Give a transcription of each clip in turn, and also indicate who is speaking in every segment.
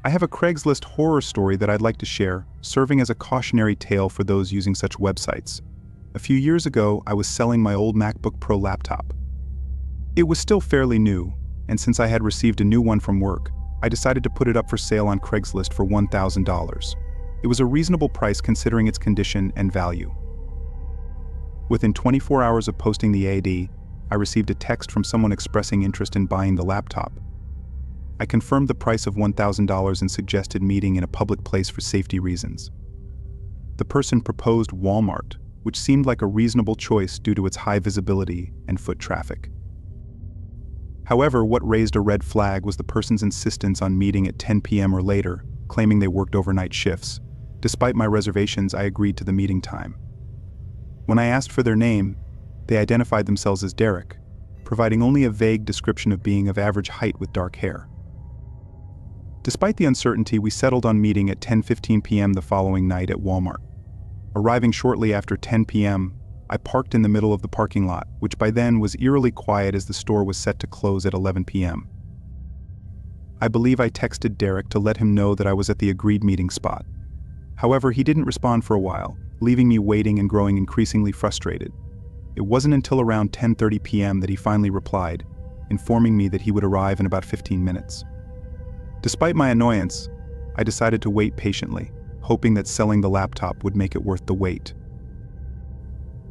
Speaker 1: I have a Craigslist horror story that I'd like to share, serving as a cautionary tale for those using such websites. A few years ago, I was selling my old MacBook Pro laptop. It was still fairly new, and since I had received a new one from work, I decided to put it up for sale on Craigslist for $1,000. It was a reasonable price considering its condition and value. Within 24 hours of posting the ad, I received a text from someone expressing interest in buying the laptop. I confirmed the price of $1,000 and suggested meeting in a public place for safety reasons. The person proposed Walmart, which seemed like a reasonable choice due to its high visibility and foot traffic. However, what raised a red flag was the person's insistence on meeting at 10 p.m. or later, claiming they worked overnight shifts. Despite my reservations, I agreed to the meeting time. When I asked for their name, they identified themselves as Derek, providing only a vague description of being of average height with dark hair. Despite the uncertainty, we settled on meeting at 10:15 p.m. the following night at Walmart. Arriving shortly after 10 p.m., I parked in the middle of the parking lot, which by then was eerily quiet as the store was set to close at 11 p.m. I believe I texted Derek to let him know that I was at the agreed meeting spot. However, he didn't respond for a while, leaving me waiting and growing increasingly frustrated. It wasn't until around 10:30 p.m. that he finally replied, informing me that he would arrive in about 15 minutes. Despite my annoyance, I decided to wait patiently, hoping that selling the laptop would make it worth the wait.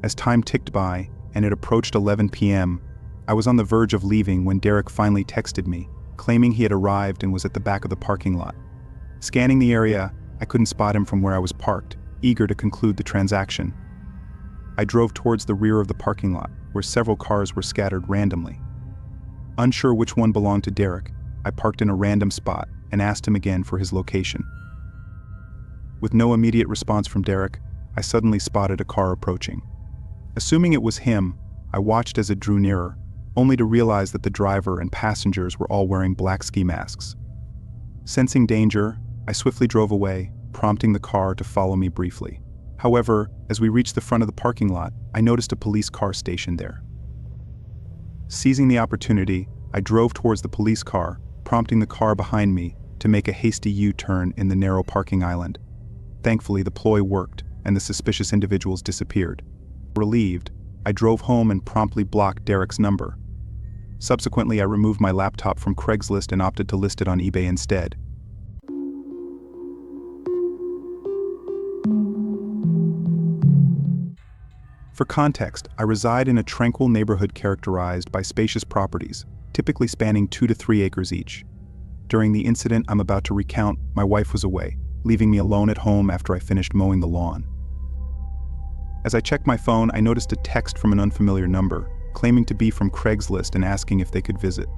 Speaker 1: As time ticked by and it approached 11 p.m., I was on the verge of leaving when Derek finally texted me, claiming he had arrived and was at the back of the parking lot. Scanning the area, I couldn't spot him from where I was parked, eager to conclude the transaction. I drove towards the rear of the parking lot, where several cars were scattered randomly. Unsure which one belonged to Derek, I parked in a random spot and asked him again for his location. With no immediate response from Derek, I suddenly spotted a car approaching. Assuming it was him, I watched as it drew nearer, only to realize that the driver and passengers were all wearing black ski masks. Sensing danger, I swiftly drove away, prompting the car to follow me briefly. However, as we reached the front of the parking lot, I noticed a police car stationed there. Seizing the opportunity, I drove towards the police car, prompting the car behind me to make a hasty U-turn in the narrow parking island. Thankfully, the ploy worked, and the suspicious individuals disappeared. Relieved, I drove home and promptly blocked Derek's number. Subsequently, I removed my laptop from Craigslist and opted to list it on eBay instead. For context, I reside in a tranquil neighborhood characterized by spacious properties, typically spanning 2 to 3 acres each. During the incident I'm about to recount, my wife was away, leaving me alone at home after I finished mowing the lawn. As I checked my phone, I noticed a text from an unfamiliar number, claiming to be from Craigslist and asking if they could visit.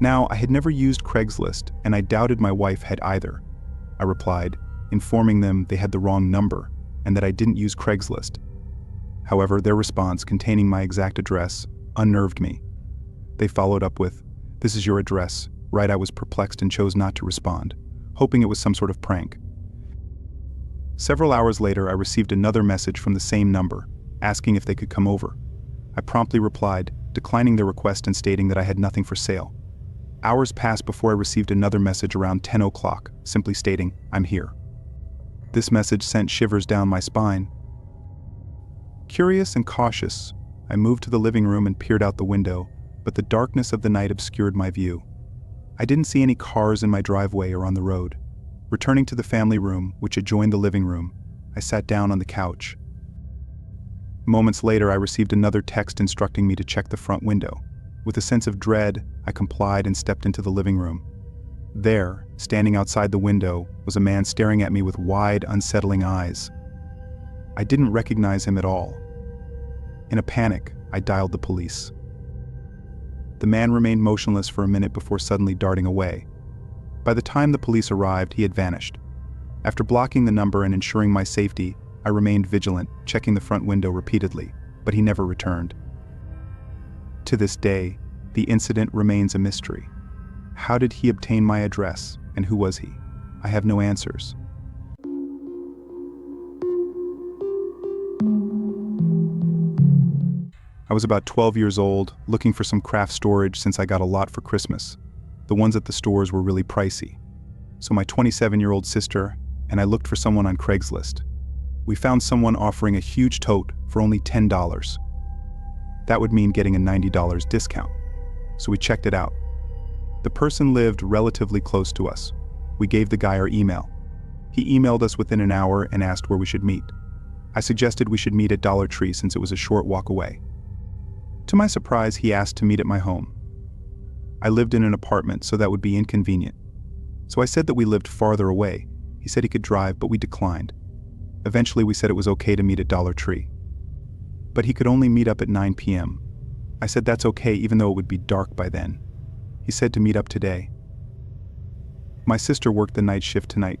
Speaker 1: Now, I had never used Craigslist, and I doubted my wife had either. I replied, informing them they had the wrong number, and that I didn't use Craigslist. However, their response, containing my exact address, unnerved me. They followed up with, "This is your address," right? I was perplexed and chose not to respond, hoping it was some sort of prank. Several hours later, I received another message from the same number, asking if they could come over. I promptly replied, declining their request and stating that I had nothing for sale. Hours passed before I received another message around 10 o'clock, simply stating, "I'm here." This message sent shivers down my spine. Curious and cautious, I moved to the living room and peered out the window, but the darkness of the night obscured my view. I didn't see any cars in my driveway or on the road. Returning to the family room, which adjoined the living room, I sat down on the couch. Moments later, I received another text instructing me to check the front window. With a sense of dread, I complied and stepped into the living room. There, standing outside the window, was a man staring at me with wide, unsettling eyes. I didn't recognize him at all. In a panic, I dialed the police. The man remained motionless for a minute before suddenly darting away. By the time the police arrived, he had vanished. After blocking the number and ensuring my safety, I remained vigilant, checking the front window repeatedly, but he never returned. To this day, the incident remains a mystery. How did he obtain my address, and who was he? I have no answers. I was about 12 years old, looking for some craft storage since I got a lot for Christmas. The ones at the stores were really pricey. so my 27-year-old sister and I looked for someone on Craigslist. We found someone offering a huge tote for only $10. That would mean getting a $90 discount. So we checked it out. The person lived relatively close to us. We gave the guy our email. He emailed us within an hour and asked where we should meet. I suggested we should meet at Dollar Tree since it was a short walk away. To my surprise, he asked to meet at my home. I lived in an apartment, so that would be inconvenient. So I said that we lived farther away. He said he could drive, but we declined. Eventually, we said it was okay to meet at Dollar Tree. But he could only meet up at 9 p.m. I said that's okay even though it would be dark by then. He said to meet up today. My sister worked the night shift tonight,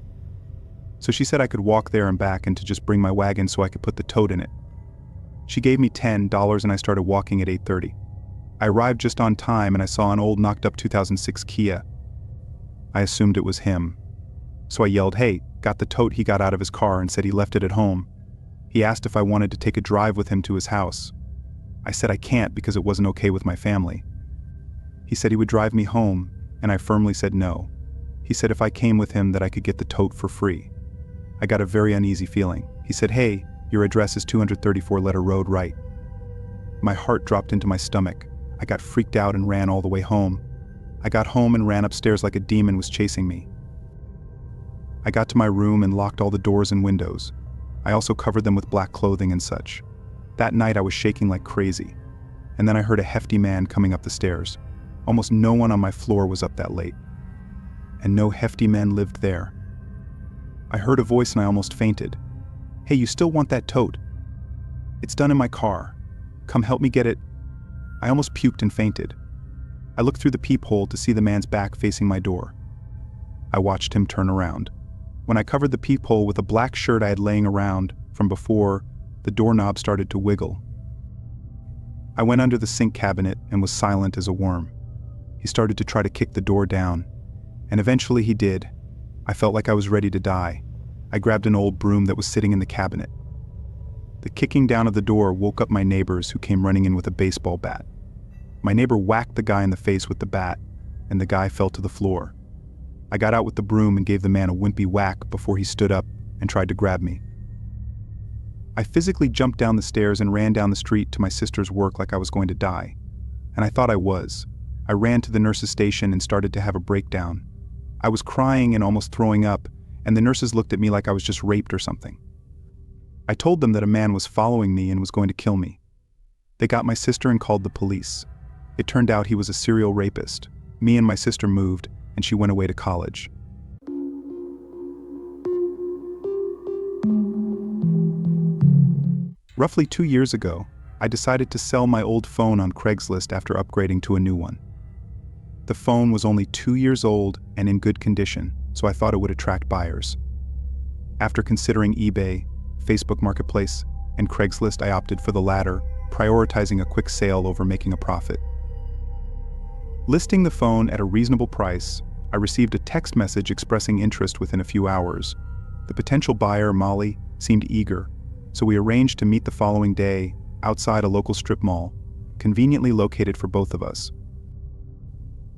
Speaker 1: so she said I could walk there and back and to just bring my wagon so I could put the tote in it. She gave me $10 and I started walking at 8:30. I arrived just on time and I saw an old knocked-up 2006 Kia. I assumed it was him. So I yelled, "Hey," got the tote he got out of his car and said he left it at home. He asked if I wanted to take a drive with him to his house. I said I can't because it wasn't okay with my family. He said he would drive me home, and I firmly said no. He said if I came with him that I could get the tote for free. I got a very uneasy feeling. He said, "Hey, your address is 234 Letter Road, right?" My heart dropped into my stomach. I got freaked out and ran all the way home. I got home and ran upstairs like a demon was chasing me. I got to my room and locked all the doors and windows. I also covered them with black clothing and such. That night I was shaking like crazy. And then I heard a hefty man coming up the stairs. Almost no one on my floor was up that late. And no hefty men lived there. I heard a voice and I almost fainted. "Hey, you still want that tote? It's done in my car. Come help me get it." I almost puked and fainted. I looked through the peephole to see the man's back facing my door. I watched him turn around. When I covered the peephole with a black shirt I had laying around from before, the doorknob started to wiggle. I went under the sink cabinet and was silent as a worm. He started to try to kick the door down, and eventually he did. I felt like I was ready to die. I grabbed an old broom that was sitting in the cabinet. The kicking down of the door woke up my neighbors who came running in with a baseball bat. My neighbor whacked the guy in the face with the bat, and the guy fell to the floor. I got out with the broom and gave the man a wimpy whack before he stood up and tried to grab me. I physically jumped down the stairs and ran down the street to my sister's work like I was going to die. And I thought I was. I ran to the nurse's station and started to have a breakdown. I was crying and almost throwing up, and the nurses looked at me like I was just raped or something. I told them that a man was following me and was going to kill me. They got my sister and called the police. It turned out he was a serial rapist. Me and my sister moved, and she went away to college. Roughly 2 years ago, I decided to sell my old phone on Craigslist after upgrading to a new one. The phone was only 2 years old and in good condition, so I thought it would attract buyers. After considering eBay, Facebook Marketplace, and Craigslist, I opted for the latter, prioritizing a quick sale over making a profit. Listing the phone at a reasonable price, I received a text message expressing interest within a few hours. The potential buyer, Molly, seemed eager, so we arranged to meet the following day outside a local strip mall, conveniently located for both of us.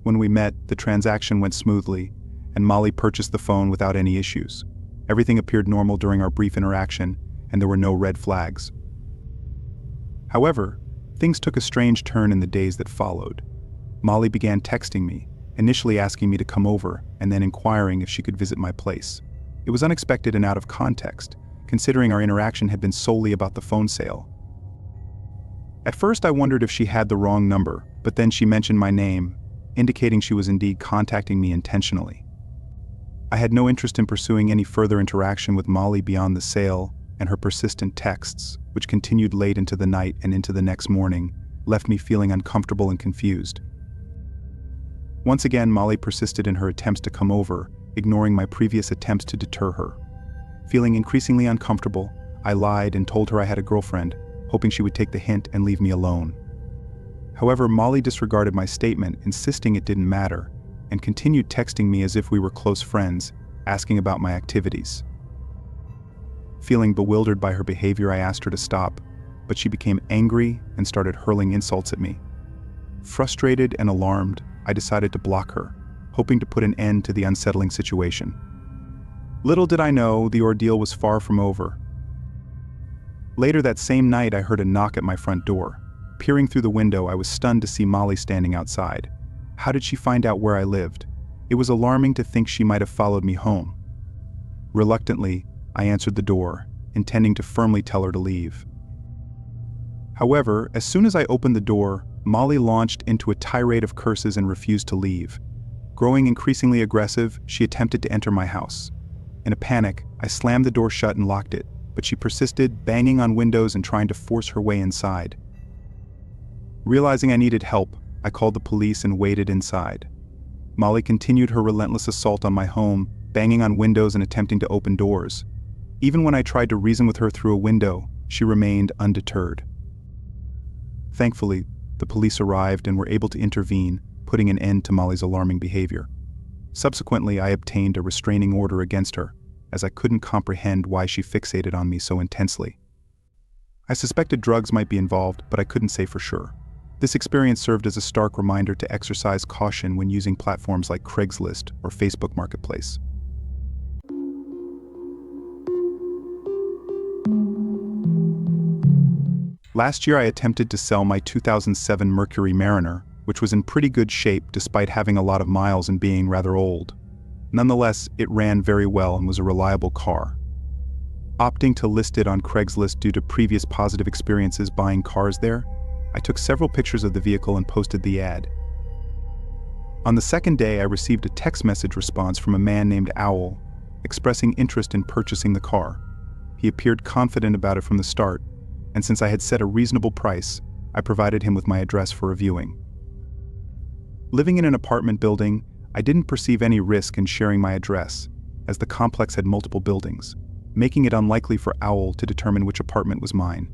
Speaker 1: When we met, the transaction went smoothly, and Molly purchased the phone without any issues. Everything appeared normal during our brief interaction, and there were no red flags. However, things took a strange turn in the days that followed. Molly began texting me, initially asking me to come over, and then inquiring if she could visit my place. It was unexpected and out of context, considering our interaction had been solely about the phone sale. At first I wondered if she had the wrong number, but then she mentioned my name, indicating she was indeed contacting me intentionally. I had no interest in pursuing any further interaction with Molly beyond the sale, and her persistent texts, which continued late into the night and into the next morning, left me feeling uncomfortable and confused. Once again, Molly persisted in her attempts to come over, ignoring my previous attempts to deter her. Feeling increasingly uncomfortable, I lied and told her I had a girlfriend, hoping she would take the hint and leave me alone. However, Molly disregarded my statement, insisting it didn't matter, and continued texting me as if we were close friends, asking about my activities. Feeling bewildered by her behavior, I asked her to stop, but she became angry and started hurling insults at me. Frustrated and alarmed, I decided to block her. hoping to put an end to the unsettling situation. Little did I know, the ordeal was far from over. Later that same night, I heard a knock at my front door. Peering through the window, I was stunned to see Molly standing outside. How did she find out where I lived? It was alarming to think she might have followed me home. Reluctantly, I answered the door, intending to firmly tell her to leave. However, as soon as I opened the door, Molly launched into a tirade of curses and refused to leave. Growing increasingly aggressive, she attempted to enter my house. In a panic, I slammed the door shut and locked it, but she persisted, banging on windows and trying to force her way inside. Realizing I needed help, I called the police and waited inside. Molly continued her relentless assault on my home, banging on windows and attempting to open doors. Even when I tried to reason with her through a window, she remained undeterred. Thankfully, the police arrived and were able to intervene, putting an end to Molly's alarming behavior. Subsequently, I obtained a restraining order against her, as I couldn't comprehend why she fixated on me so intensely. I suspected drugs might be involved, but I couldn't say for sure. This experience served as a stark reminder to exercise caution when using platforms like Craigslist or Facebook Marketplace. Last year, I attempted to sell my 2007 Mercury Mariner, which was in pretty good shape despite having a lot of miles and being rather old. Nonetheless, it ran very well and was a reliable car. Opting to list it on Craigslist due to previous positive experiences buying cars there, I took several pictures of the vehicle and posted the ad. On the second day, I received a text message response from a man named Owl, expressing interest in purchasing the car. He appeared confident about it from the start, and since I had set a reasonable price, I provided him with my address for a viewing. Living in an apartment building, I didn't perceive any risk in sharing my address, as the complex had multiple buildings, making it unlikely for Owl to determine which apartment was mine.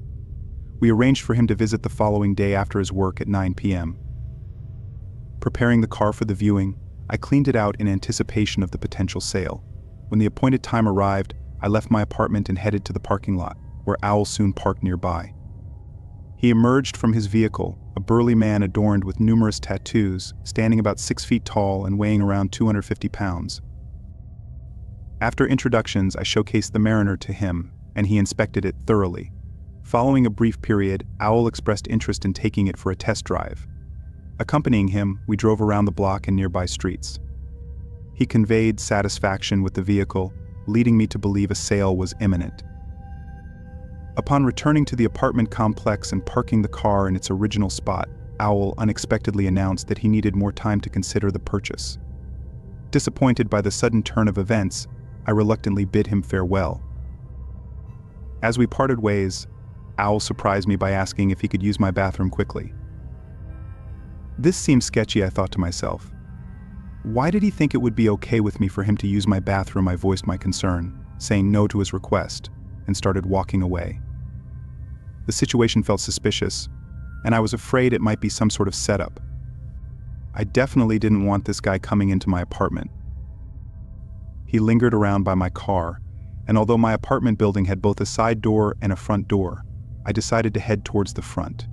Speaker 1: We arranged for him to visit the following day after his work at 9 p.m. Preparing the car for the viewing, I cleaned it out in anticipation of the potential sale. When the appointed time arrived, I left my apartment and headed to the parking lot, where Owl soon parked nearby. He emerged from his vehicle, a burly man adorned with numerous tattoos, standing about 6 feet tall and weighing around 250 pounds. After introductions, I showcased the Mariner to him, and he inspected it thoroughly. Following a brief period, Owl expressed interest in taking it for a test drive. Accompanying him, we drove around the block and nearby streets. He conveyed satisfaction with the vehicle, leading me to believe a sale was imminent. Upon returning to the apartment complex and parking the car in its original spot, Owl unexpectedly announced that he needed more time to consider the purchase. Disappointed by the sudden turn of events, I reluctantly bid him farewell. As we parted ways, Owl surprised me by asking if he could use my bathroom quickly. This seemed sketchy, I thought to myself. Why did he think it would be okay with me for him to use my bathroom? I voiced my concern, saying no to his request, and started walking away. The situation felt suspicious, and I was afraid it might be some sort of setup. I definitely didn't want this guy coming into my apartment. He lingered around by my car, and although my apartment building had both a side door and a front door, I decided to head towards the front.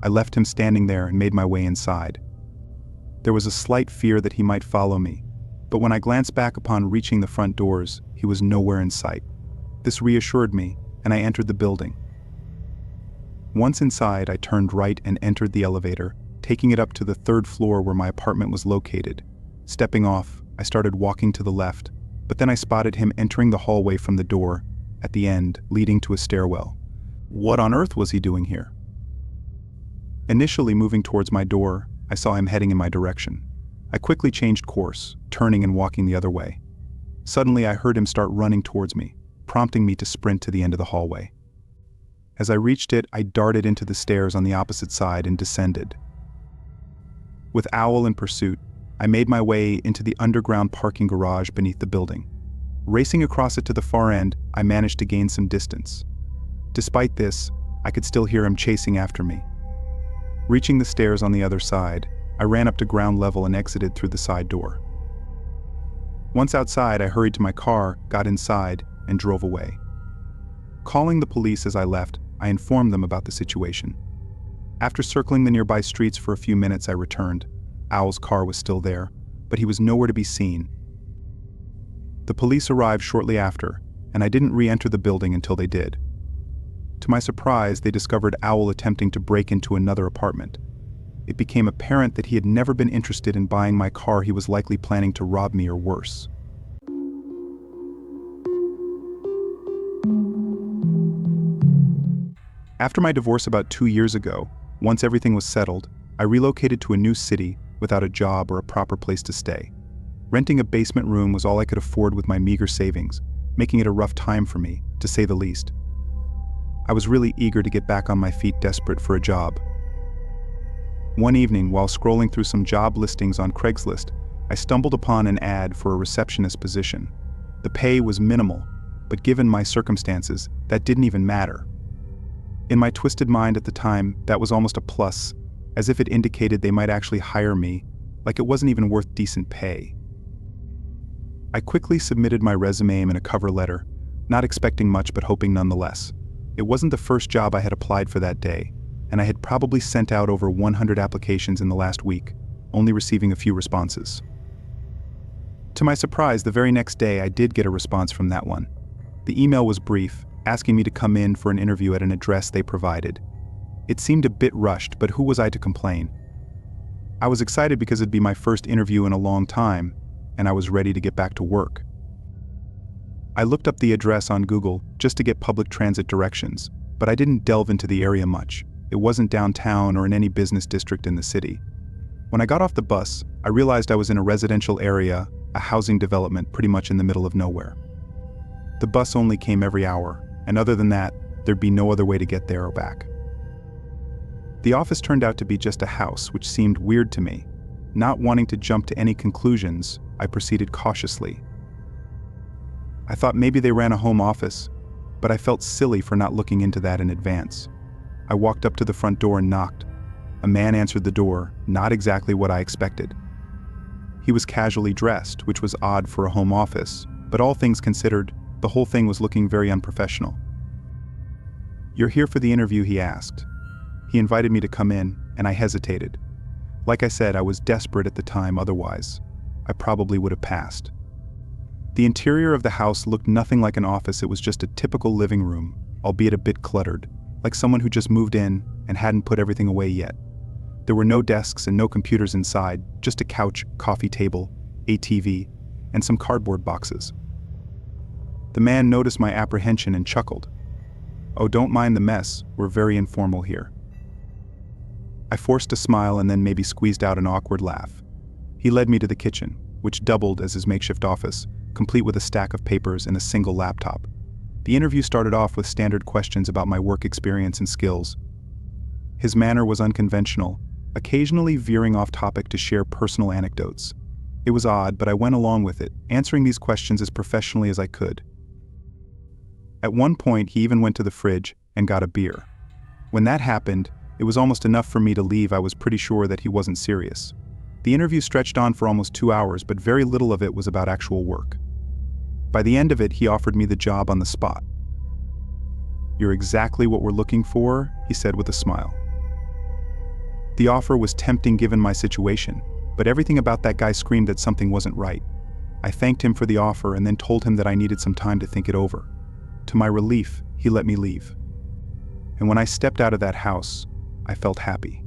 Speaker 1: I left him standing there and made my way inside. There was a slight fear that he might follow me, but when I glanced back upon reaching the front doors, he was nowhere in sight. This reassured me, and I entered the building. Once inside, I turned right and entered the elevator, taking it up to the third floor where my apartment was located. Stepping off, I started walking to the left, but then I spotted him entering the hallway from the door at the end, leading to a stairwell. What on earth was he doing here? Initially moving towards my door, I saw him heading in my direction. I quickly changed course, turning and walking the other way. Suddenly, I heard him start running towards me, prompting me to sprint to the end of the hallway. As I reached it, I darted into the stairs on the opposite side and descended. With Owl in pursuit, I made my way into the underground parking garage beneath the building. Racing across it to the far end, I managed to gain some distance. Despite this, I could still hear him chasing after me. Reaching the stairs on the other side, I ran up to ground level and exited through the side door. Once outside, I hurried to my car, got inside, and drove away. Calling the police as I left, I informed them about the situation. After circling the nearby streets for a few minutes, I returned. Owl's car was still there, but he was nowhere to be seen. The police arrived shortly after, and I didn't re-enter the building until they did. To my surprise, they discovered Owl attempting to break into another apartment. It became apparent that he had never been interested in buying my car. He was likely planning to rob me or worse. After my divorce about 2 years ago, once everything was settled, I relocated to a new city without a job or a proper place to stay. Renting a basement room was all I could afford with my meager savings, making it a rough time for me, to say the least. I was really eager to get back on my feet, desperate for a job. One evening, while scrolling through some job listings on Craigslist, I stumbled upon an ad for a receptionist position. The pay was minimal, but given my circumstances, that didn't even matter. In my twisted mind at the time, that was almost a plus, as if it indicated they might actually hire me, like it wasn't even worth decent pay. I quickly submitted my resume and a cover letter, not expecting much but hoping nonetheless. It wasn't the first job I had applied for that day, and I had probably sent out over 100 applications in the last week, only receiving a few responses. To my surprise, the very next day I did get a response from that one. The email was brief, asking me to come in for an interview at an address they provided. It seemed a bit rushed, but who was I to complain? I was excited because it'd be my first interview in a long time, and I was ready to get back to work. I looked up the address on Google just to get public transit directions, but I didn't delve into the area much. It wasn't downtown or in any business district in the city. When I got off the bus, I realized I was in a residential area, a housing development pretty much in the middle of nowhere. The bus only came every hour, and other than that, there'd be no other way to get there or back. The office turned out to be just a house, which seemed weird to me. Not wanting to jump to any conclusions, I proceeded cautiously. I thought maybe they ran a home office, but I felt silly for not looking into that in advance. I walked up to the front door and knocked. A man answered the door, not exactly what I expected. He was casually dressed, which was odd for a home office, but all things considered, the whole thing was looking very unprofessional. "You're here for the interview?" he asked. He invited me to come in, and I hesitated. Like I said, I was desperate at the time, otherwise I probably would have passed. The interior of the house looked nothing like an office. It was just a typical living room, albeit a bit cluttered, like someone who just moved in and hadn't put everything away yet. There were no desks and no computers inside, just a couch, coffee table, a TV, and some cardboard boxes. The man noticed my apprehension and chuckled. "Oh, don't mind the mess, we're very informal here." I forced a smile and then maybe squeezed out an awkward laugh. He led me to the kitchen, which doubled as his makeshift office, complete with a stack of papers and a single laptop. The interview started off with standard questions about my work experience and skills. His manner was unconventional, occasionally veering off topic to share personal anecdotes. It was odd, but I went along with it, answering these questions as professionally as I could. At one point, he even went to the fridge and got a beer. When that happened, it was almost enough for me to leave. I was pretty sure that he wasn't serious. The interview stretched on for almost 2 hours, but very little of it was about actual work. By the end of it, he offered me the job on the spot. "You're exactly what we're looking for," he said with a smile. The offer was tempting given my situation, but everything about that guy screamed that something wasn't right. I thanked him for the offer and then told him that I needed some time to think it over. To my relief, he let me leave. And when I stepped out of that house, I felt happy.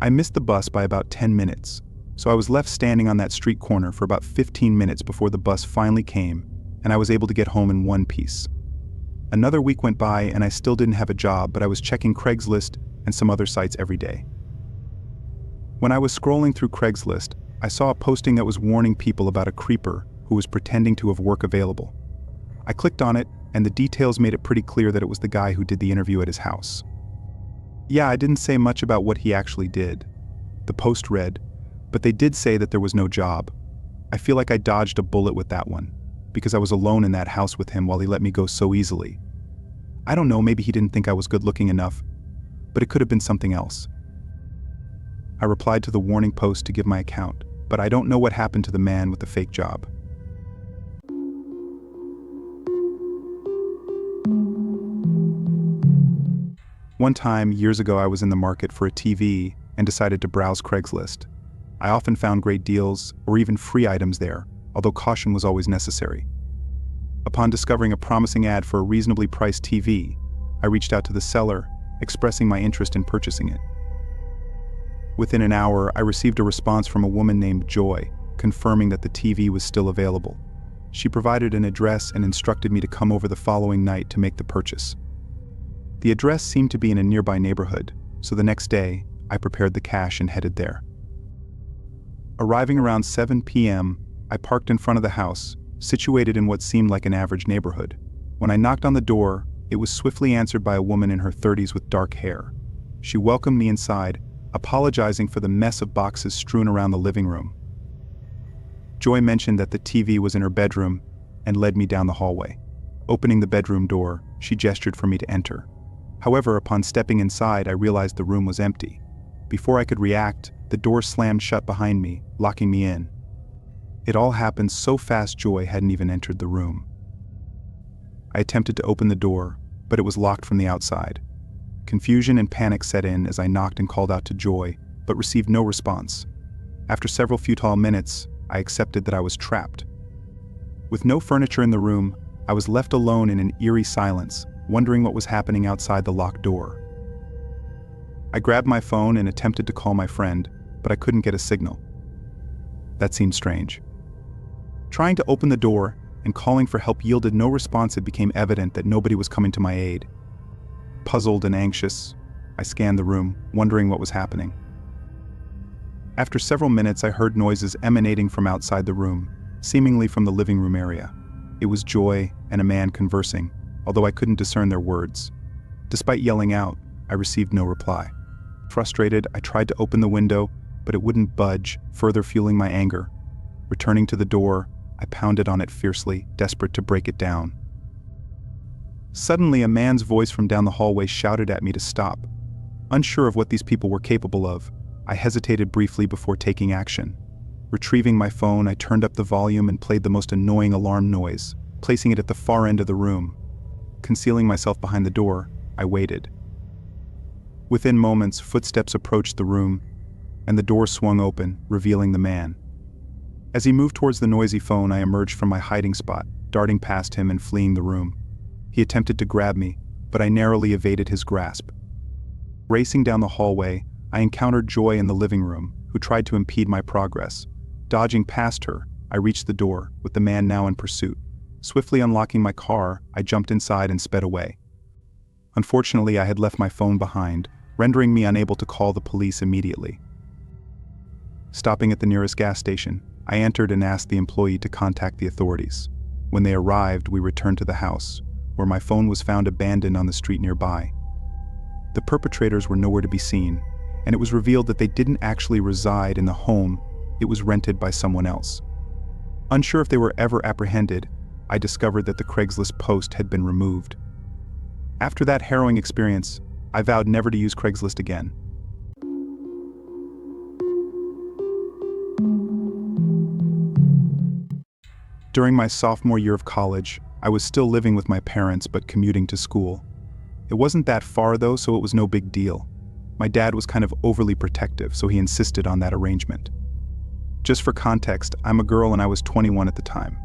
Speaker 1: I missed the bus by about 10 minutes, so I was left standing on that street corner for about 15 minutes before the bus finally came, and I was able to get home in one piece. Another week went by and I still didn't have a job, but I was checking Craigslist and some other sites every day. When I was scrolling through Craigslist, I saw a posting that was warning people about a creeper who was pretending to have work available. I clicked on it, and the details made it pretty clear that it was the guy who did the interview at his house. Yeah, I didn't say much about what he actually did. The post read, but they did say that there was no job. I feel like I dodged a bullet with that one, because I was alone in that house with him while he let me go so easily. I don't know, maybe he didn't think I was good looking enough, but it could have been something else. I replied to the warning post to give my account, but I don't know what happened to the man with the fake job. One time, years ago, I was in the market for a TV and decided to browse Craigslist. I often found great deals or even free items there, although caution was always necessary. Upon discovering a promising ad for a reasonably priced TV, I reached out to the seller, expressing my interest in purchasing it. Within an hour, I received a response from a woman named Joy, confirming that the TV was still available. She provided an address and instructed me to come over the following night to make the purchase. The address seemed to be in a nearby neighborhood, so the next day, I prepared the cash and headed there. Arriving around 7 p.m., I parked in front of the house, situated in what seemed like an average neighborhood. When I knocked on the door, it was swiftly answered by a woman in her 30s with dark hair. She welcomed me inside, apologizing for the mess of boxes strewn around the living room. Joy mentioned that the TV was in her bedroom and led me down the hallway. Opening the bedroom door, she gestured for me to enter. However, upon stepping inside, I realized the room was empty. Before I could react, the door slammed shut behind me, locking me in. It all happened so fast Joy hadn't even entered the room. I attempted to open the door, but it was locked from the outside. Confusion and panic set in as I knocked and called out to Joy, but received no response. After several futile minutes, I accepted that I was trapped. With no furniture in the room, I was left alone in an eerie silence, wondering what was happening outside the locked door. I grabbed my phone and attempted to call my friend, but I couldn't get a signal. That seemed strange. Trying to open the door and calling for help yielded no response. It became evident that nobody was coming to my aid. Puzzled and anxious, I scanned the room, wondering what was happening. After several minutes, I heard noises emanating from outside the room, seemingly from the living room area. It was Joy and a man conversing, although I couldn't discern their words. Despite yelling out, I received no reply. Frustrated, I tried to open the window, but it wouldn't budge, further fueling my anger. Returning to the door, I pounded on it fiercely, desperate to break it down. Suddenly, a man's voice from down the hallway shouted at me to stop. Unsure of what these people were capable of, I hesitated briefly before taking action. Retrieving my phone, I turned up the volume and played the most annoying alarm noise, placing it at the far end of the room. Concealing myself behind the door, I waited. Within moments, footsteps approached the room, and the door swung open, revealing the man. As he moved towards the noisy phone, I emerged from my hiding spot, darting past him and fleeing the room. He attempted to grab me, but I narrowly evaded his grasp. Racing down the hallway, I encountered Joy in the living room, who tried to impede my progress. Dodging past her, I reached the door, with the man now in pursuit. Swiftly unlocking my car, I jumped inside and sped away. Unfortunately, I had left my phone behind, rendering me unable to call the police immediately. Stopping at the nearest gas station, I entered and asked the employee to contact the authorities. When they arrived, we returned to the house, where my phone was found abandoned on the street nearby. The perpetrators were nowhere to be seen, and it was revealed that they didn't actually reside in the home. It was rented by someone else. Unsure if they were ever apprehended, I discovered that the Craigslist post had been removed. After that harrowing experience, I vowed never to use Craigslist again. During my sophomore year of college, I was still living with my parents but commuting to school. It wasn't that far though, so it was no big deal. My dad was kind of overly protective, so he insisted on that arrangement. Just for context, I'm a girl and I was 21 at the time.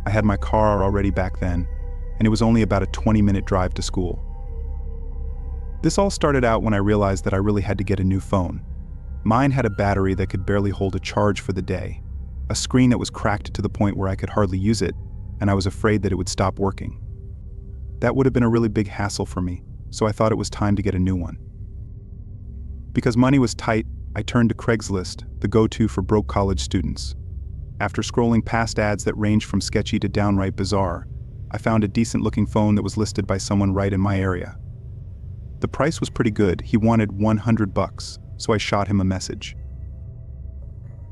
Speaker 1: I had my car already back then, and it was only about a 20-minute drive to school. This all started out when I realized that I really had to get a new phone. Mine had a battery that could barely hold a charge for the day, a screen that was cracked to the point where I could hardly use it, and I was afraid that it would stop working. That would have been a really big hassle for me, so I thought it was time to get a new one. Because money was tight, I turned to Craigslist, the go-to for broke college students. After scrolling past ads that ranged from sketchy to downright bizarre, I found a decent-looking phone that was listed by someone right in my area. The price was pretty good. He wanted $100, so I shot him a message.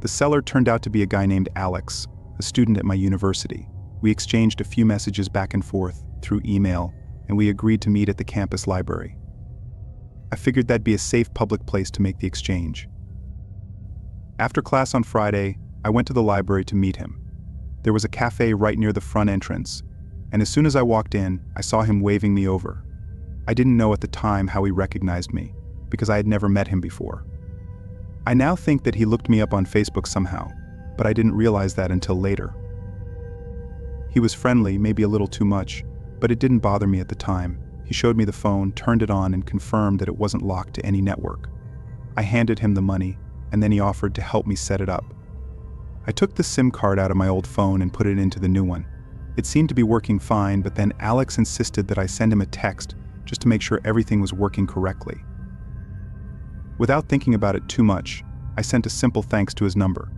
Speaker 1: The seller turned out to be a guy named Alex, a student at my university. We exchanged a few messages back and forth through email, and we agreed to meet at the campus library. I figured that'd be a safe public place to make the exchange. After class on Friday, I went to the library to meet him. There was a cafe right near the front entrance, and as soon as I walked in, I saw him waving me over. I didn't know at the time how he recognized me, because I had never met him before. I now think that he looked me up on Facebook somehow, but I didn't realize that until later. He was friendly, maybe a little too much, but it didn't bother me at the time. He showed me the phone, turned it on, and confirmed that it wasn't locked to any network. I handed him the money, and then he offered to help me set it up. I took the SIM card out of my old phone and put it into the new one. It seemed to be working fine, but then Alex insisted that I send him a text just to make sure everything was working correctly. Without thinking about it too much, I sent a simple thanks to his number.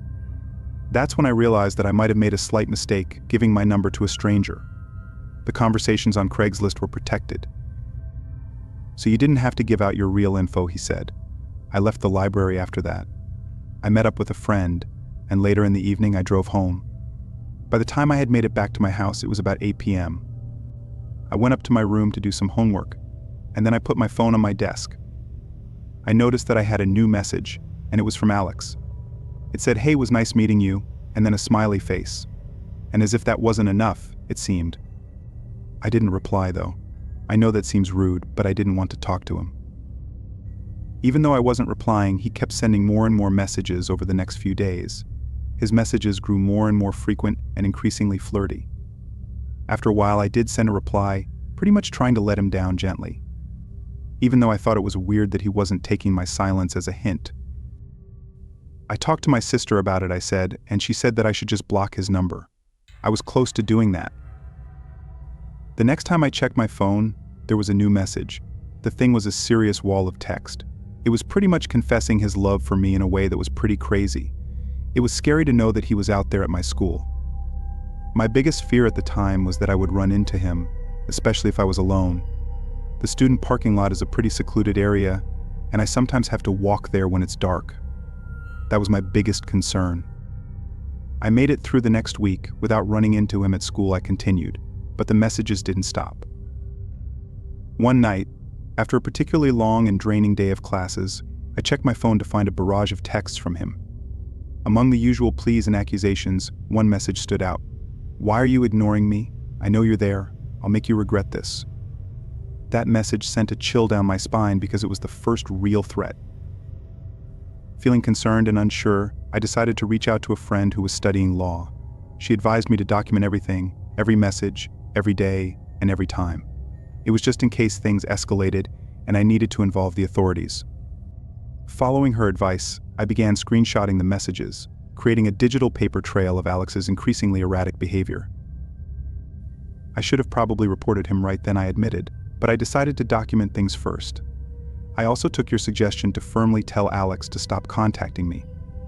Speaker 1: That's when I realized that I might have made a slight mistake giving my number to a stranger. The conversations on Craigslist were protected. So you didn't have to give out your real info, he said. I left the library after that. I met up with a friend, and later in the evening I drove home. By the time I had made it back to my house, it was about 8 p.m. I went up to my room to do some homework, and then I put my phone on my desk. I noticed that I had a new message, and it was from Alex. It said, "Hey, was nice meeting you," and then a smiley face. And as if that wasn't enough, it seemed. I didn't reply, though. I know that seems rude, but I didn't want to talk to him. Even though I wasn't replying, he kept sending more and more messages over the next few days. His messages grew more and more frequent and increasingly flirty. After a while, I did send a reply, pretty much trying to let him down gently, even though I thought it was weird that he wasn't taking my silence as a hint. I talked to my sister about it, I said, and she said that I should just block his number. I was close to doing that. The next time I checked my phone, there was a new message. The thing was a serious wall of text. It was pretty much confessing his love for me in a way that was pretty crazy. It was scary to know that he was out there at my school. My biggest fear at the time was that I would run into him, especially if I was alone. The student parking lot is a pretty secluded area, and I sometimes have to walk there when it's dark. That was my biggest concern. I made it through the next week without running into him at school. I continued, but the messages didn't stop. One night, after a particularly long and draining day of classes, I checked my phone to find a barrage of texts from him. Among the usual pleas and accusations, one message stood out. "Why are you ignoring me? I know you're there. I'll make you regret this." That message sent a chill down my spine because it was the first real threat. Feeling concerned and unsure, I decided to reach out to a friend who was studying law. She advised me to document everything, every message, every day, and every time. It was just in case things escalated and I needed to involve the authorities. Following her advice, I began screenshotting the messages, creating a digital paper trail of Alex's increasingly erratic behavior. I should have probably reported him right then, I admitted, but I decided to document things first. I also took your suggestion to firmly tell Alex to stop contacting me.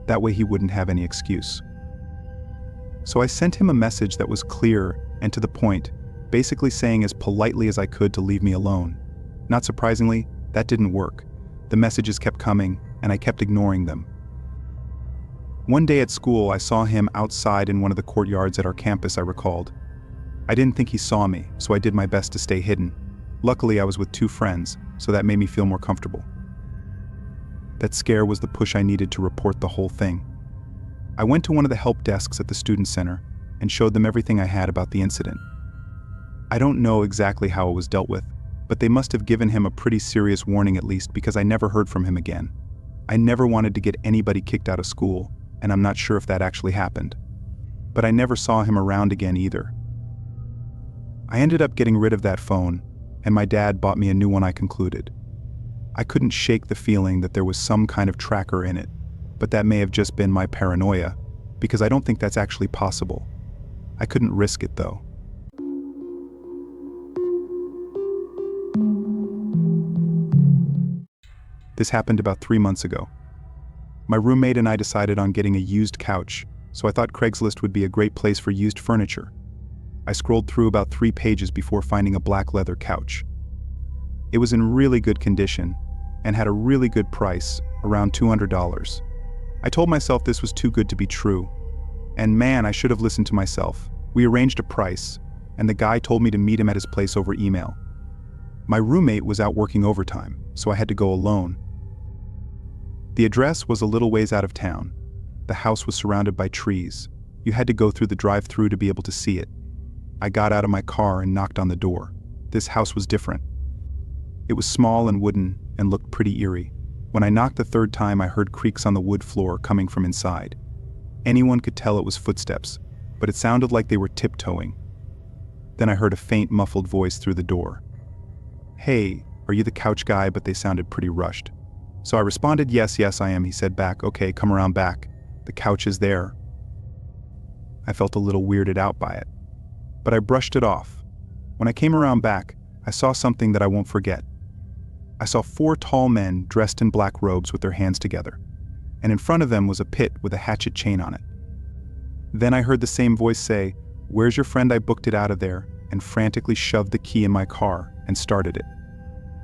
Speaker 1: That way he wouldn't have any excuse. So I sent him a message that was clear and to the point, basically saying as politely as I could to leave me alone. Not surprisingly, that didn't work. The messages kept coming, and I kept ignoring them. One day at school, I saw him outside in one of the courtyards at our campus, I recalled. I didn't think he saw me, so I did my best to stay hidden. Luckily, I was with two friends, so that made me feel more comfortable. That scare was the push I needed to report the whole thing. I went to one of the help desks at the student center and showed them everything I had about the incident. I don't know exactly how it was dealt with, but they must have given him a pretty serious warning at least, because I never heard from him again. I never wanted to get anybody kicked out of school, and I'm not sure if that actually happened. But I never saw him around again either. I ended up getting rid of that phone, and my dad bought me a new one, I concluded. I couldn't shake the feeling that there was some kind of tracker in it, but that may have just been my paranoia, because I don't think that's actually possible. I couldn't risk it though. This happened about 3 months ago. My roommate and I decided on getting a used couch, so I thought Craigslist would be a great place for used furniture. I scrolled through about 3 pages before finding a black leather couch. It was in really good condition and had a really good price, around $200. I told myself this was too good to be true. And man, I should have listened to myself. We arranged a price, and the guy told me to meet him at his place over email. My roommate was out working overtime, so I had to go alone. The address was a little ways out of town. The house was surrounded by trees. You had to go through the drive-thru to be able to see it. I got out of my car and knocked on the door. This house was different. It was small and wooden and looked pretty eerie. When I knocked the third time, I heard creaks on the wood floor coming from inside. Anyone could tell it was footsteps, but it sounded like they were tiptoeing. Then I heard a faint, muffled voice through the door. "Hey, are you the couch guy?" But they sounded pretty rushed. So I responded, "Yes, I am." He said back, "Okay, come around back. The couch is there." I felt a little weirded out by it, but I brushed it off. When I came around back, I saw something that I won't forget. I saw 4 tall men dressed in black robes with their hands together, and in front of them was a pit with a hatchet chain on it. Then I heard the same voice say, "Where's your friend? I booked it out of there," and frantically shoved the key in my car and started it.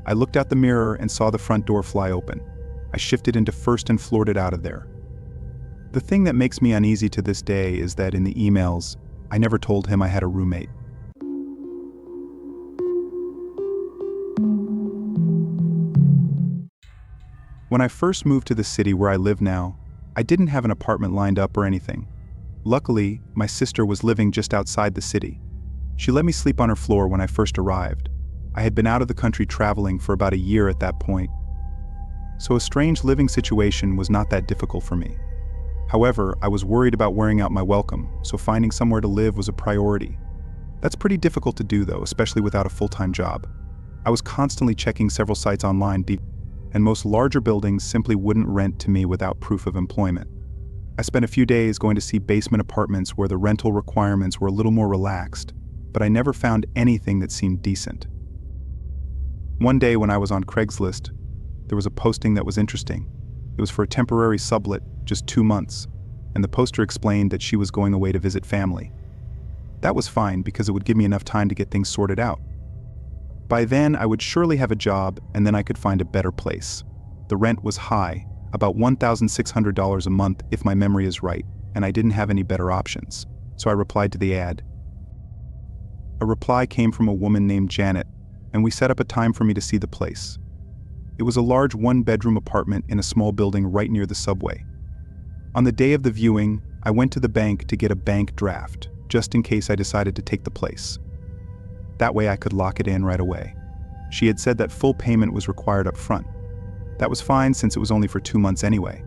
Speaker 1: I looked out the mirror and saw the front door fly open. I shifted into first and floored it out of there. The thing that makes me uneasy to this day is that in the emails, I never told him I had a roommate. When I first moved to the city where I live now, I didn't have an apartment lined up or anything. Luckily, my sister was living just outside the city. She let me sleep on her floor when I first arrived. I had been out of the country traveling for about a year at that point, so a strange living situation was not that difficult for me. However, I was worried about wearing out my welcome, so finding somewhere to live was a priority. That's pretty difficult to do though, especially without a full-time job. I was constantly checking several sites online, and most larger buildings simply wouldn't rent to me without proof of employment. I spent a few days going to see basement apartments where the rental requirements were a little more relaxed, but I never found anything that seemed decent. One day when I was on Craigslist, there was a posting that was interesting. It was for a temporary sublet, just 2 months, and the poster explained that she was going away to visit family. That was fine because it would give me enough time to get things sorted out. By then, I would surely have a job, and then I could find a better place. The rent was high, about $1,600 a month if my memory is right, and I didn't have any better options, so I replied to the ad. A reply came from a woman named Janet, and we set up a time for me to see the place. It was a large 1-bedroom apartment in a small building right near the subway. On the day of the viewing, I went to the bank to get a bank draft, just in case I decided to take the place. That way I could lock it in right away. She had said that full payment was required up front. That was fine since it was only for 2 months anyway.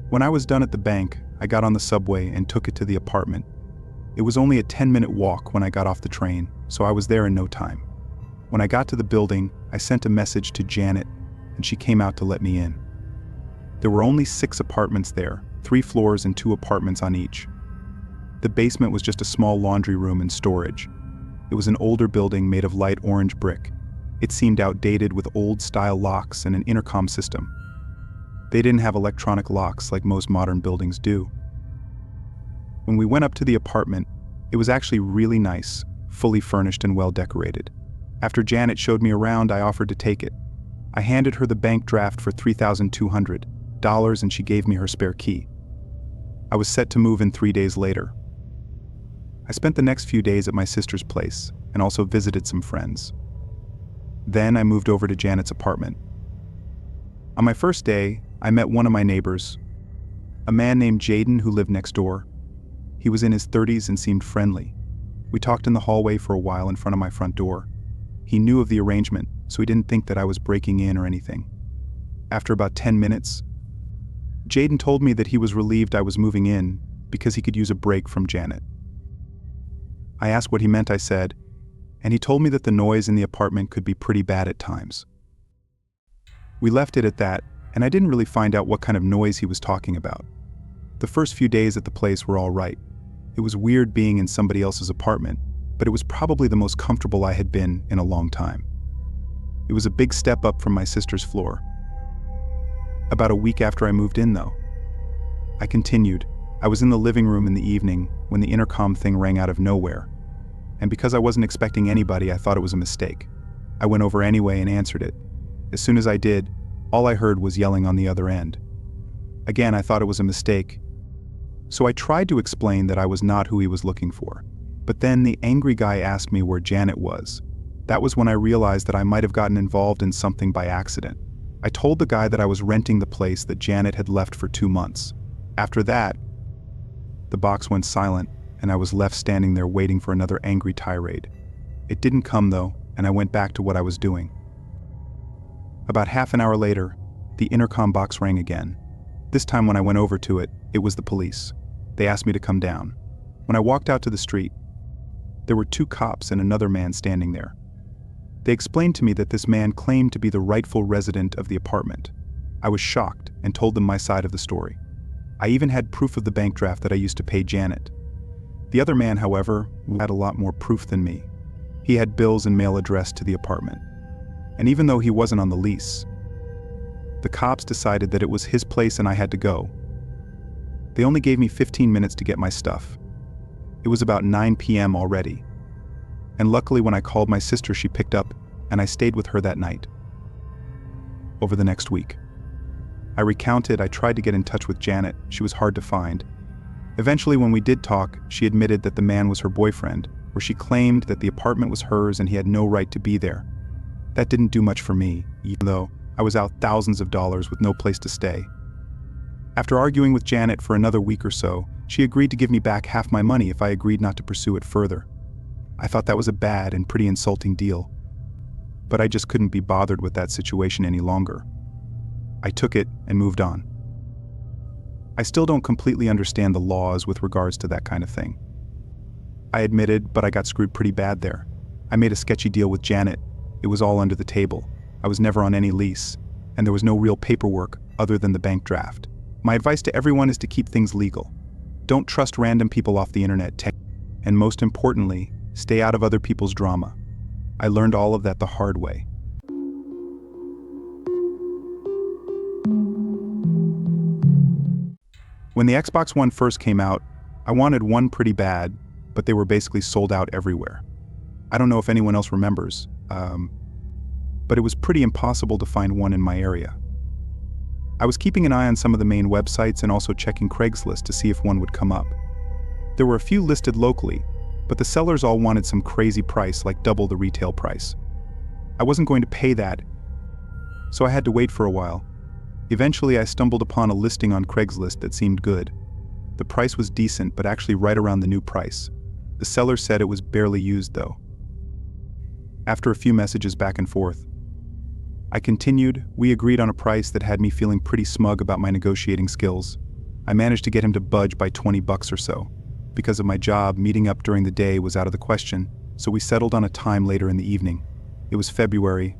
Speaker 1: When I was done at the bank, I got on the subway and took it to the apartment. It was only a 10-minute walk when I got off the train, so I was there in no time. When I got to the building, I sent a message to Janet, and she came out to let me in. There were only 6 apartments there, 3 floors and 2 apartments on each. The basement was just a small laundry room and storage. It was an older building made of light orange brick. It seemed outdated with old-style locks and an intercom system. They didn't have electronic locks like most modern buildings do. When we went up to the apartment, it was actually really nice, fully furnished and well decorated. After Janet showed me around, I offered to take it. I handed her the bank draft for $3,200, and she gave me her spare key. I was set to move in 3 days later. I spent the next few days at my sister's place and also visited some friends. Then I moved over to Janet's apartment. On my first day, I met one of my neighbors, a man named Jaden who lived next door. He was in his 30s and seemed friendly. We talked in the hallway for a while in front of my front door. He knew of the arrangement, so he didn't think that I was breaking in or anything. After about 10 minutes, Jaden told me that he was relieved I was moving in because he could use a break from Janet. I asked what he meant, I said, and he told me that the noise in the apartment could be pretty bad at times. We left it at that, and I didn't really find out what kind of noise he was talking about. The first few days at the place were all right. It was weird being in somebody else's apartment, but it was probably the most comfortable I had been in a long time. It was a big step up from my sister's floor. About a week after I moved in, though, I continued. I was in the living room in the evening when the intercom thing rang out of nowhere, and because I wasn't expecting anybody, I thought it was a mistake. I went over anyway and answered it. As soon as I did, all I heard was yelling on the other end. Again, I thought it was a mistake, so I tried to explain that I was not who he was looking for. But then the angry guy asked me where Janet was. That was when I realized that I might have gotten involved in something by accident. I told the guy that I was renting the place that Janet had left for 2 months. After that, the box went silent, and I was left standing there waiting for another angry tirade. It didn't come though, and I went back to what I was doing. About half an hour later, the intercom box rang again. This time when I went over to it, it was the police. They asked me to come down. When I walked out to the street, there were 2 cops and another man standing there. They explained to me that this man claimed to be the rightful resident of the apartment. I was shocked and told them my side of the story. I even had proof of the bank draft that I used to pay Janet. The other man, however, had a lot more proof than me. He had bills and mail addressed to the apartment. And even though he wasn't on the lease, the cops decided that it was his place and I had to go. They only gave me 15 minutes to get my stuff. It was about 9 p.m. already. And luckily when I called my sister, she picked up, and I stayed with her that night. Over the next week, I recounted. I tried to get in touch with Janet. She was hard to find. Eventually, when we did talk, she admitted that the man was her boyfriend, where she claimed that the apartment was hers and he had no right to be there. That didn't do much for me, even though I was out thousands of dollars with no place to stay. After arguing with Janet for another week or so, she agreed to give me back half my money if I agreed not to pursue it further. I thought that was a bad and pretty insulting deal, but I just couldn't be bothered with that situation any longer. I took it and moved on. I still don't completely understand the laws with regards to that kind of thing. I admitted, but I got screwed pretty bad there. I made a sketchy deal with Janet. It was all under the table. I was never on any lease, and there was no real paperwork other than the bank draft. My advice to everyone is to keep things legal. Don't trust random people off the internet, and most importantly, stay out of other people's drama. I learned all of that the hard way. When the Xbox One first came out, I wanted one pretty bad, but they were basically sold out everywhere. I don't know if anyone else remembers, but it was pretty impossible to find one in my area. I was keeping an eye on some of the main websites and also checking Craigslist to see if one would come up. There were a few listed locally, but the sellers all wanted some crazy price, like double the retail price. I wasn't going to pay that, so I had to wait for a while. Eventually, I stumbled upon a listing on Craigslist that seemed good. The price was decent, but actually right around the new price. The seller said it was barely used, though. After a few messages back and forth, I continued. We agreed on a price that had me feeling pretty smug about my negotiating skills. I managed to get him to budge by $20 or so. Because of my job, meeting up during the day was out of the question, so we settled on a time later in the evening. It was February,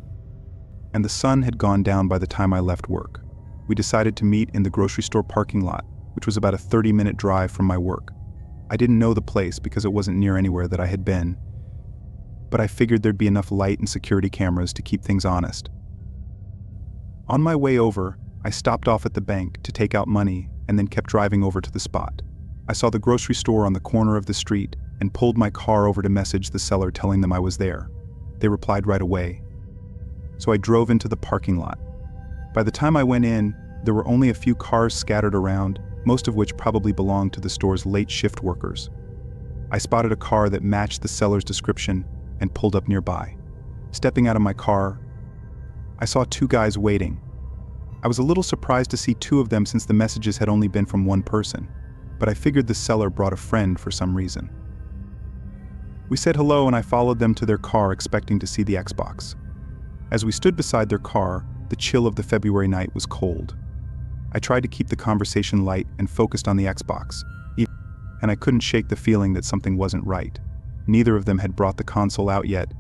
Speaker 1: and the sun had gone down by the time I left work. We decided to meet in the grocery store parking lot, which was about a 30-minute drive from my work. I didn't know the place because it wasn't near anywhere that I had been, but I figured there'd be enough light and security cameras to keep things honest. On my way over, I stopped off at the bank to take out money and then kept driving over to the spot. I saw the grocery store on the corner of the street and pulled my car over to message the seller telling them I was there. They replied right away. So I drove into the parking lot. By the time I went in, there were only a few cars scattered around, most of which probably belonged to the store's late shift workers. I spotted a car that matched the seller's description and pulled up nearby. Stepping out of my car, I saw 2 guys waiting. I was a little surprised to see 2 of them since the messages had only been from one person, but I figured the seller brought a friend for some reason. We said hello and I followed them to their car expecting to see the Xbox. As we stood beside their car, the chill of the February night was cold. I tried to keep the conversation light and focused on the Xbox, and I couldn't shake the feeling that something wasn't right. Neither of them had brought the console out yet,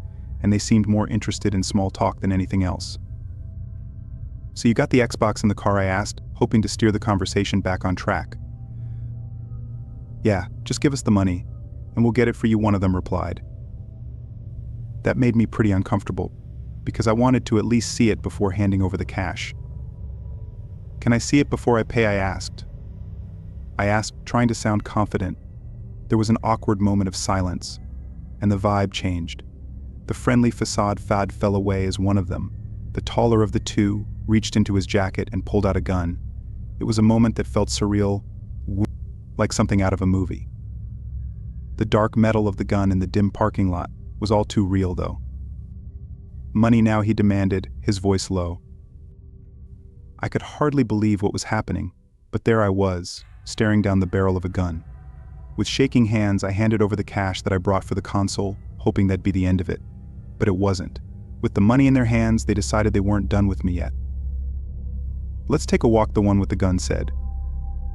Speaker 1: and they seemed more interested in small talk than anything else. "So you got the Xbox in the car?" I asked, hoping to steer the conversation back on track. "Yeah, just give us the money, and we'll get it for you," one of them replied. That made me pretty uncomfortable, because I wanted to at least see it before handing over the cash. "Can I see it before I pay?" I asked, trying to sound confident. There was an awkward moment of silence, and the vibe changed. The friendly facade fell away as one of them, the taller of the 2, reached into his jacket and pulled out a gun. It was a moment that felt surreal, like something out of a movie. The dark metal of the gun in the dim parking lot was all too real, though. "Money now," he demanded, his voice low. I could hardly believe what was happening, but there I was, staring down the barrel of a gun. With shaking hands, I handed over the cash that I brought for the console, hoping that'd be the end of it. But it wasn't. With the money in their hands, they decided they weren't done with me yet. "Let's take a walk," the one with the gun said.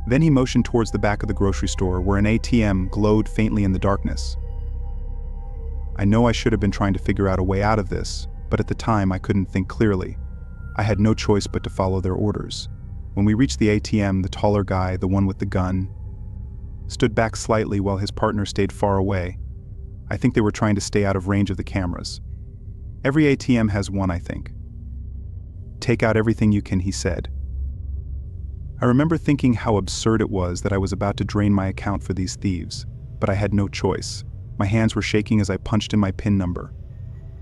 Speaker 1: Then he motioned towards the back of the grocery store where an ATM glowed faintly in the darkness. I know I should have been trying to figure out a way out of this, but at the time I couldn't think clearly. I had no choice but to follow their orders. When we reached the ATM, the taller guy, the one with the gun, stood back slightly while his partner stayed far away. I think they were trying to stay out of range of the cameras. Every ATM has one, I think. "Take out everything you can," he said. I remember thinking how absurd it was that I was about to drain my account for these thieves, but I had no choice. My hands were shaking as I punched in my PIN number.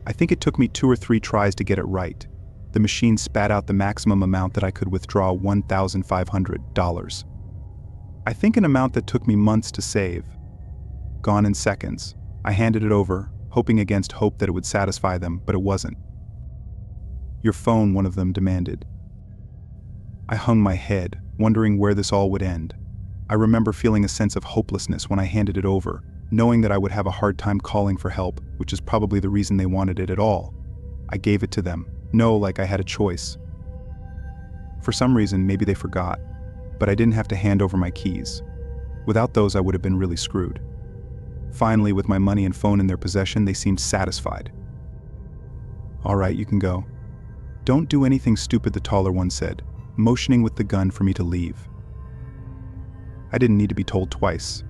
Speaker 1: I think it took me 2 or 3 tries to get it right. The machine spat out the maximum amount that I could withdraw, $1,500. I think an amount that took me months to save. Gone in seconds. I handed it over, hoping against hope that it would satisfy them, but it wasn't. "Your phone," one of them demanded. I hung my head, wondering where this all would end. I remember feeling a sense of hopelessness when I handed it over, knowing that I would have a hard time calling for help, which is probably the reason they wanted it at all. I gave it to them. No, like I had a choice. For some reason, maybe they forgot, but I didn't have to hand over my keys. Without those, I would have been really screwed. Finally, with my money and phone in their possession, they seemed satisfied. "All right, you can go." "Don't do anything stupid," the taller one said, motioning with the gun for me to leave. I didn't need to be told twice.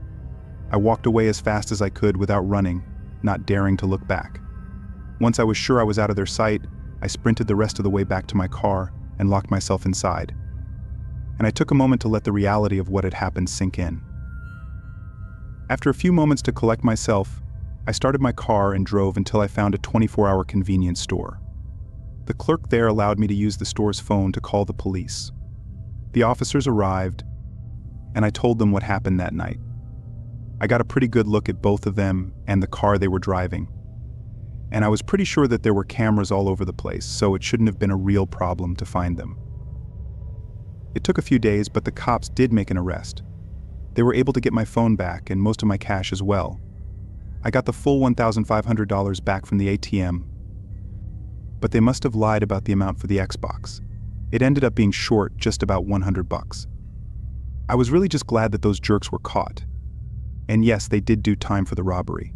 Speaker 1: I walked away as fast as I could without running, not daring to look back. Once I was sure I was out of their sight, I sprinted the rest of the way back to my car and locked myself inside. And I took a moment to let the reality of what had happened sink in. After a few moments to collect myself, I started my car and drove until I found a 24-hour convenience store. The clerk there allowed me to use the store's phone to call the police. The officers arrived, and I told them what happened that night. I got a pretty good look at both of them and the car they were driving. And I was pretty sure that there were cameras all over the place, so it shouldn't have been a real problem to find them. It took a few days, but the cops did make an arrest. They were able to get my phone back and most of my cash as well. I got the full $1,500 back from the ATM, but they must have lied about the amount for the Xbox. It ended up being short just about $100. I was really just glad that those jerks were caught. And yes, they did do time for the robbery.